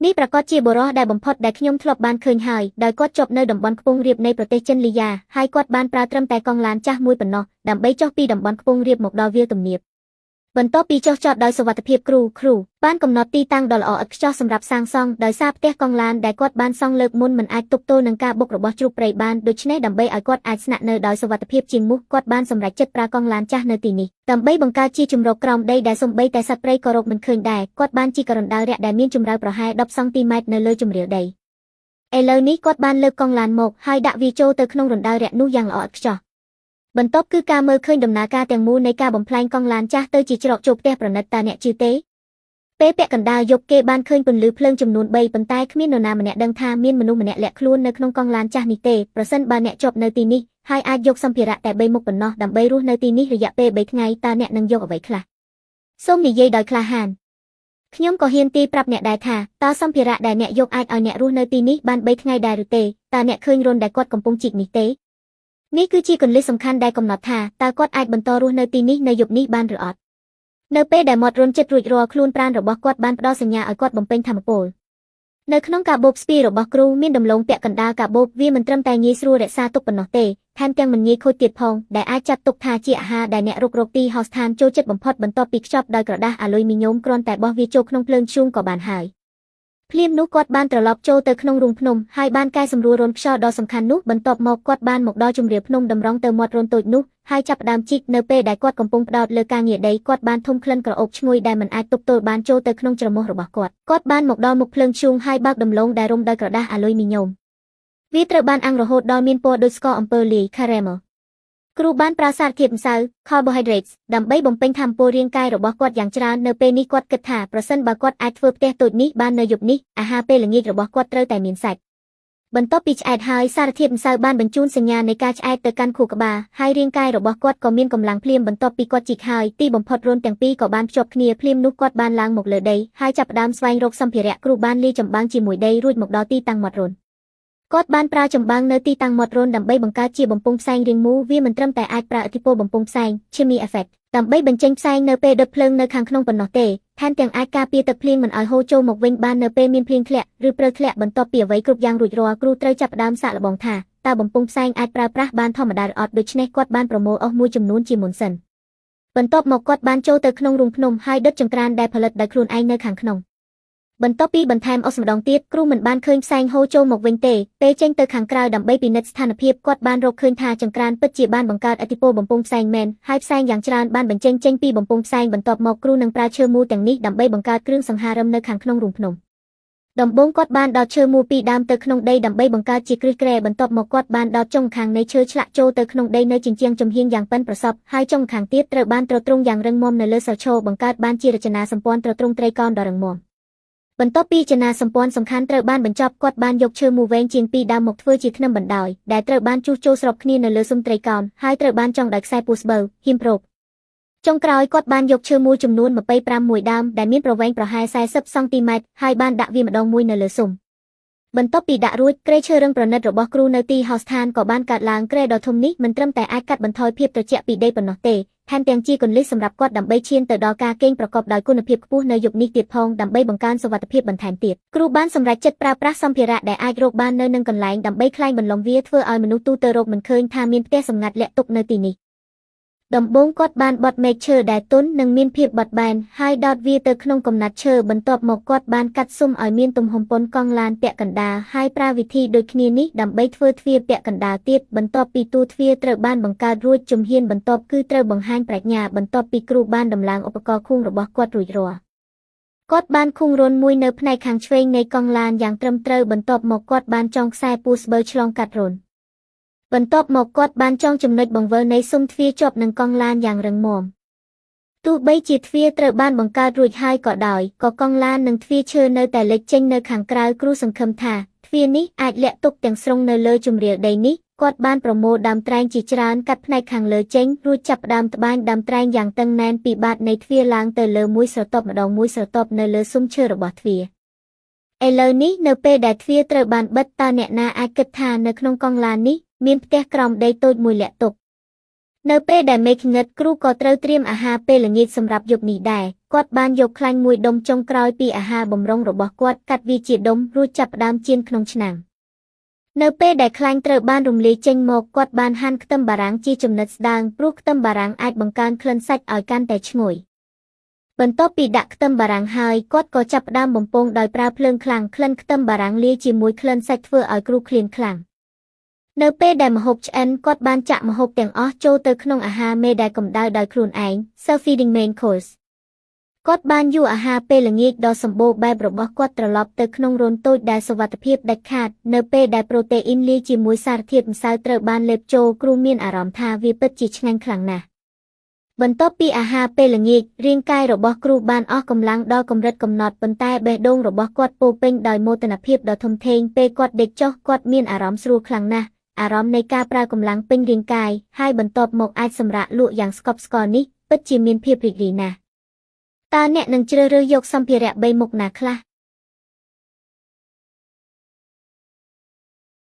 នេះប្រកាសជាបុរសដែលបំផុតដែលខ្ញុំធ្លាប់បានឃើញហើយដោយគាត់ជាប់នៅតំបន់ខ្ពង់រាបនៃប្រទេសចិនលីយ៉ាហើយគាត់បានប្រើត្រឹមតែកង់ឡានចាស់មួយប៉ុណ្ណោះដើម្បីចុះពីតំបន់ខ្ពង់រាបមកដល់វាលទំនាបបន្ទាប់ពីចុះចតដោយសុវត្ថិភាពគ្រូបានកំណត់ទីតាំងដ៏ល្អឥតខ្ចោះសម្រាប់សាងសង់ដោយសារផ្ទះកង់ឡានដែលគាត់បានសង់លើកមុនមិនអាចទប់ទល់នឹងការបុករបស់ជ្រូកព្រៃបានដូច្នេះដើម្បីឲ្យគាត់អាចស្នាក់នៅដោយសុវត្ថិភាពជាងមុខគាត់បានសម្រេចចិត្តប្រើកង់ឡានចាស់នៅទីនេះដើម្បីបង្កើតជាជម្រកក្រោមដីដែលសូម្បីតែសត្វព្រៃក៏រកមិនឃើញដែរគាត់បានជីករណ្ដៅរាក់ដែលមានជម្រៅប្រហែល10សង់ទីម៉ែត្រនៅលើជម្រាលដីឥឡូវនេះគាត់បានលើកកង់ឡានមកហើយដាក់វាចូលទៅក្នុងរណ្ដៅរាក់នោះយ៉ាងល្អឥតខ្ចោះបន្ទាប់គឺការមើលឃើញដំណើរការទាំងមូលនៃការបំផ្លាញកង់ឡានចាស់ទៅជាច្រកចូលផ្ទះប្រណិតតើអ្នកជឿទេពេលពាក់កណ្ដាលយប់គេបានឃើញពន្លឺភ្លើងចំនួន3ប៉ុន្តែគ្មាននរណាម្នាក់ដឹងថាមានមនុស្សម្នាក់លាក់ខ្លួននៅក្នុងកង់ឡានចាស់នេះទេប្រសិនបើអ្នកជាប់នៅទីនេះហើយអាចយកសម្ភារៈតែ3មុខប៉ុណ្ណោះដើម្បីរស់នៅទីនេះរយៈពេល3ថ្ងៃតើអ្នកនឹងយកអ្វីខ្លះសូមនិយាយដោយក្លាហានខ្ញុំក៏ហ៊ានទីប្រាប់អ្នកដែរថាតើសម្ភារៈដែលអ្នកយកអាចឲ្យអ្នករស់នៅទីនេះបាន3ថ្ងៃដែរឬទេតើអ្នកឃើញរន្ធដែលគាត់កំពុងជីកនេះទេនេះគឺជាគន្លឹះសំខាន់ដែលកំណត់ថាតើគាត់អាចបន្តរស់នៅទីនេះនៅយប់នេះបានឬអត់នៅពេលដែលមាត់រន្ធជិតរួចរាល់ខ្លួនប្រាណរបស់គាត់បានផ្ដល់សញ្ញាឲ្យគាត់បំពេញថាមពលនៅក្នុងកាបូបស្ពាយរបស់គ្រូមានដំឡូងពាក់កណ្ដាលកាបូបវាមិនត្រឹមតែងាយស្រួលរក្សាទុកប៉ុណ្ណោះទេថែមទាំងមិនងាយខូចទៀតផងដែលអាចចាត់ទុកថាជាអាហារដែលអ្នករកទីហោស្ថានចូលចិត្តបំផុតបន្ទាប់ពីខ្ចប់ដោយក្រដាសអាលុយមីញ៉ូមគ្រាន់តែបោះវាចូលក្នុងភ្លើងធ្យូងក៏បានហើយភ្លាមនោះគាត់បានត្រឡប់ចូលទៅក្នុងរូងភ្នំហើយបានកែសម្រួលរន្ធខ្យល់ដ៏សំខាន់នោះបន្ទាប់មកគាត់បានមកដល់ជម្រាលភ្នំតម្រង់ទៅមាត់រន្ធតូចនោះហើយចាប់ផ្ដើមជីកនៅពេលដែលគាត់កំពុងផ្ដោតលើការងារដីគាត់បានធំក្លិនក្រអូបឈ្ងុយដែលមិនអាចទប់ទល់បានចូលទៅក្នុងច្រមុះរបស់គាត់បានមកដល់មុខភ្លើងធ្យូងហើយបើកដំឡូងដែលរុំដោយក្រដាសអាលុយមីញ៉ូមវាត្រូវបានអាំងរហូតដល់មានពណ៌ដូចស្ករអំពៅលាយ caramel គ្រូបានប្រើសារធាតុម្សៅ carbohydrates ដើម្បីបំពេញថាមពលរាងកាយរបស់គាត់យ៉ាងច្រើននៅពេលនេះគាត់គិតថាប្រសិនបើគាត់អាចធ្វើផ្ទះតូចនេះបាននៅយប់នេះអាហារពេលល្ងាចរបស់គាត់ត្រូវតែមានសាច់បន្ទាប់ពីឆ្អែតហើយសារធាតុម្សៅបានបញ្ជូនសញ្ញានៃការឆ្អែតទៅកាន់ខួរក្បាលហើយរាងកាយរបស់គាត់ក៏មានកម្លាំងភ្លាមបន្ទាប់ពីគាត់ជីកហើយទីបំផុតរន្ធទាំងពីរក៏បានភ្ជាប់គ្នាភ្លាមនោះគាត់បានឡើងមកលើដីហើយចាប់ផ្ដើមស្វែងរកសម្ភារៈគ្រូបានលាយចម្បាំងជាមួយដីរួចមកដល់ទីតាំងមាត់រន្ធគាត់បានប្រើចម្បាំងនៅទីតាំងមាត់រន្ធដើម្បីបង្កើតជាបំពង់ផ្សែងរាងមូលវាមិនត្រឹមតែអាចប្រើឥទ្ធិពលបំពង់ផ្សែង chimney effect ដើម្បីបញ្ចេញផ្សែងនៅពេលដុតភ្លើងនៅខាងក្នុងប៉ុណ្ណោះទេថែមទាំងអាចការពារទឹកភ្លៀងមិនឲ្យហូរចូលមកវិញបាននៅពេលមានភ្លៀងធ្លាក់ឬព្រើធ្លាក់បន្ទាប់ពីអ្វីគ្រប់យ៉ាងរួចរាល់គ្រូត្រូវចាប់ផ្ដើមសាកល្បងថាតើបំពង់ផ្សែងអាចប្រើប្រាស់បានធម្មតាឬអត់ដូច្នេះគាត់បានប្រមូលអស់មួយចំនួនជាមុនសិនបន្ទាប់មកគាត់បានចូលទៅក្នុងរូងភ្នំហើយដុតចង្ក្រានដែលផលិតដោយខ្លួនឯងនៅខាងក្នុងបន្ទាប់ពីបន្ថែមអុសម្ដងទៀតគ្រូមិនបានឃើញផ្សែងហូរចូលមកវិញទេពេលចេញទៅខាងក្រៅដើម្បីពិនិត្យស្ថានភាពគាត់បានរកឃើញថាចង្ក្រានពិតជាបានបង្កើតឥទ្ធិពលបំពង់ផ្សែងមែនហើយផ្សែងយ៉ាងច្រើនបានបញ្ចេញចេញពីបំពង់ផ្សែងបន្ទាប់មកគ្រូនឹងប្រើឈើមូលទាំងនេះដើម្បីបង្កើតគ្រឿងសង្ហារឹមនៅខាងក្នុងរូងភ្នំដំបូងគាត់បានដុតឈើមូលពីរដើមទៅក្នុងដីដើម្បីបង្កើតជាគ្រឹះគ្រែបន្ទាប់មកគាត់បានដុតចុងខាងនៃឈើឆ្លាក់ចូលទៅក្នុងដីនៅជញ្ជាំងចំហៀងយ៉ាងប៉ិនប្រសប់ហើយចុងខាងទៀតត្រូវបានទ្រទ្រង់យ៉ាងរឹងមាំនៅលើសរឈរបង្កើតបានជារចនាសម្ព័ន្ធទ្រទ្រង់ត្រីកោណដ៏រឹងមាំបន្ទាប់ពីចនាសម្ព័ន្ធសំខាន់ត្រូវបានបញ្ចប់គាត់បានយកឈើមូលវែងជាង2ដើមមកធ្វើជាធ្នឹមបណ្ដោយដែលត្រូវបានជួសជុលស្របគ្នានៅលើស៊ុមត្រីកោណហើយត្រូវបានចងដោយខ្សែពូស្បូវហ៊ីមប្រូបចុងក្រោយគាត់បានយកឈើមូលចំនួន25មួយដើមដែលមានប្រវែងប្រហែល40សង់ទីម៉ែត្រហើយបានដាក់វាម្ដងមួយនៅលើស៊ុមបន្ទាប់ពីដាក់រួចគ្រែឈើរឹងប្រណិតរបស់គ្រូនៅទីហោស្ថានក៏បានកាត់ឡើងគ្រែដ៏ធំនេះមិនត្រឹមតែអាចកាត់បន្ថយភាពត្រជាក់ពីដីប៉ុណ្ណោះទេថែមទាំងជាគន្លឹះសម្រាប់គាត់ដើម្បីឈានទៅដល់ការគេងប្រកបដោយគុណភាពខ្ពស់នៅយប់នេះទៀតផងដើម្បីបង្កើនសុវត្ថិភាពបន្ថែមទៀតគ្រូបានសម្រេចចិត្តប្រើប្រាស់សម្ភារៈដែលអាចរកបាននៅនឹងកន្លែងដើម្បីក្លែងបន្លំវាធ្វើឲ្យមនុស្សទូទៅរកមិនឃើញថាមានផ្ទះសម្ងាត់លាក់ទុកនៅទីនេះដំបូងគាត់បានបត់មែកឈើដែលទន់និងមានភាពបត់បែនហើយដោតវាទៅក្នុងកំណាត់ឈើបន្ទាប់មកគាត់បានកាត់ស៊ុមឲ្យមានទំហំប៉ុនកង់ឡានពាក់កណ្ដាលហើយប្រើវិធីដូចគ្នានេះដើម្បីធ្វើទ្វារពាក់កណ្ដាលទៀតបន្ទាប់ពីតួទ្វារត្រូវបានបង្កើតរួចជំហានបន្ទាប់គឺត្រូវបង្ហាញប្រាជ្ញាបន្ទាប់ពីគ្រូបានដំឡើងឧបករណ៍ខួងរបស់គាត់រួចរាល់គាត់បានខួងរន្ធមួយនៅផ្នែកខាងឆ្វេងនៃកង់ឡានយ៉ាងត្រឹមត្រូវបន្ទាប់មកគាត់បានចងខ្សែពូស្បូវឆ្លងកាត់រន្ធបន្ទាប់មកគាត់បានចងចំណុចបង្វិលនៃស៊ុមទ្វារជាប់នឹងកង់ឡានយ៉ាងរឹងមាំទោះបីជាទ្វារត្រូវបានបង្កើតរួចហើយក៏ដោយក៏កង់ឡាននិងទ្វារឈើនៅតែលេចចេញនៅខាងក្រៅគ្រូសង្ឃឹមថាទ្វារនេះអាចលាក់ទុកទាំងស្រុងនៅលើជម្រាលដីនេះគាត់បានប្រមូលដើមត្រែងជាច្រើនកាត់ផ្នែកខាងលើចេញរួចចាប់ផ្ដើមត្បាញដើមត្រែងយ៉ាងតឹងណែនពីបាតនៃទ្វារឡើងទៅលើមួយស្រទាប់ម្ដងមួយស្រទាប់នៅលើស៊ុមឈើរបស់ទ្វារឥឡូវនេះនៅពេលដែលទ្វារត្រូវបានបិទតើអ្នកណាអាចគិតថានៅក្នុងកង់ឡាននេះមានផ្ទះក្រោមដីតូចមួយលាក់ទុកនៅពេលដែលមេឃងឹតគ្រូក៏ត្រូវត្រៀមអាហារពេលល្ងាចសម្រាប់យប់នេះដែរ គាត់បានយកខ្លាញ់មួយដុំចុងក្រោយពីអាហារបម្រុងរបស់គាត់កាត់វាជាដុំរួចចាប់ផ្ដើមចៀនក្នុងឆ្នាំងនៅពេលដែលខ្លាញ់ត្រូវបានរំលាយចេញមកគាត់បានហាន់ខ្ទឹមបារាំងជាចំណិតស្ដើងព្រោះខ្ទឹមបារាំងអាចបង្កើនក្លិនសាច់ឲ្យកាន់តែឈ្ងុយបន្ទាប់ពីដាក់ខ្ទឹមបារាំងហើយគាត់ក៏ចាប់ផ្ដើមបំពងដោយប្រើភ្លើងខ្លាំងក្លិនខ្ទឹមបារាំងលាយជាមួយក្លិនសាច់ធ្វើឲ្យគ្រូឃ្លានខ្លាំងនៅពេលដែលម្ហូបឆ្អិនគាត់បានចាក់ម្ហូបទាំងអស់ចូលទៅក្នុងអាហារមេដែលកម្ដៅដោយខ្លួនឯង self-feeding main course គាត់បានយួរអាហារពេលល្ងាចដ៏សម្បូរបែបរបស់គាត់ត្រឡប់ទៅក្នុងរោនតូចដែលសុវត្ថិភាពដាច់ខាតនៅពេលដែលប្រូតេអ៊ីនលាយជាមួយសារធាតុម្សៅត្រូវបានលេបចូលគ្រូមានអារម្មណ៍ថាវាពិតជាឆ្ងាញ់ខ្លាំងណាស់បន្ទាប់ពីអាហារពេលល្ងាចរាងកាយរបស់គ្រូបានអស់កម្លាំងដល់កម្រិតកំណត់ប៉ុន្តែបេះដូងរបស់គាត់ពោពេញដោយមោទនភាពដ៏ធំធេងពេលគាត់ដេកចុះគាត់មានអារម្មណ៍ស្រួលខ្លាំងណាស់អារម្មណ៍នៃការប្រើកម្លាំងពេញរាងកាយហើយបន្ទាប់មកអាចសម្រាកលក់យ៉ាងស្កប់ស្កល់នេះពិតជាមានភាពរីករាយណាស់តើអ្នកនឹងជ្រើសរើសយកសម្ភារៈ3មុខណាខ្លះ